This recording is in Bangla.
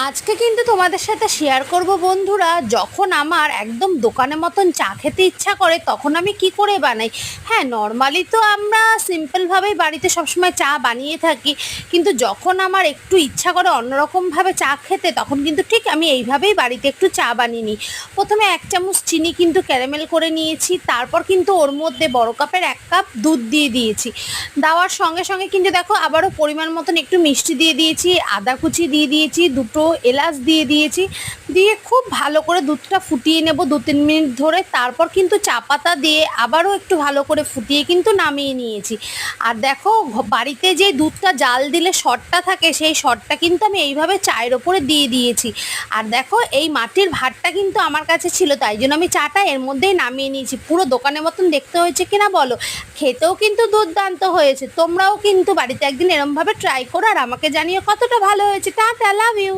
আজকে কিন্তু তোমাদের সাথে শেয়ার করব বন্ধুরা, যখন আমার একদম দোকানের মতন চা খেতে ইচ্ছা করে তখন আমি কি করে বানাই। হ্যাঁ, নর্মালি তো আমরা সিম্পলভাবেই বাড়িতে সবসময় চা বানিয়ে থাকি, কিন্তু যখন আমার একটু ইচ্ছা করে অন্যরকমভাবে চা খেতে তখন কিন্তু ঠিক আমি এইভাবেই বাড়িতে একটু চা বানিয়ে নিই। প্রথমে 1 চামচ চিনি কিন্তু ক্যারামেল করে নিয়েছি, তারপর কিন্তু ওর মধ্যে বড় কাপের 1 কাপ দুধ দিয়ে দিয়েছি। দেওয়ার সঙ্গে সঙ্গে কিন্তু দেখো আবারও পরিমাণ মতন একটু মিষ্টি দিয়ে দিয়েছি, আদা কুচি দিয়ে দিয়েছি, দুটো এলাচ দিয়ে দিয়েছি, দিয়ে খুব ভালো করে দুধটা ফুটিয়ে নেব 2-3 মিনিট ধরে। তারপর কিন্তু চা পাতা দিয়ে আবারও একটু ভালো করে ফুটিয়ে কিন্তু নামিয়ে নিয়েছি। আর দেখো বাড়িতে যে দুধটা জাল দিলে সরটা থাকে, সেই সরটা কিন্তু আমি এইভাবে চায়ের ওপরে দিয়ে দিয়েছি। আর দেখো এই মাটির ভাতটা কিন্তু আমার কাছে ছিল, তাই জন্য আমি চাটা এর মধ্যেই নামিয়ে নিয়েছি। পুরো দোকানের মতন দেখতে হয়েছে কিনা বলো, খেতেও কিন্তু দুর্দান্ত হয়েছে। তোমরাও কিন্তু বাড়িতে একদিন এরমভাবে ট্রাই করো আর আমাকে জানিও কতটা ভালো হয়েছে। Tata, love you.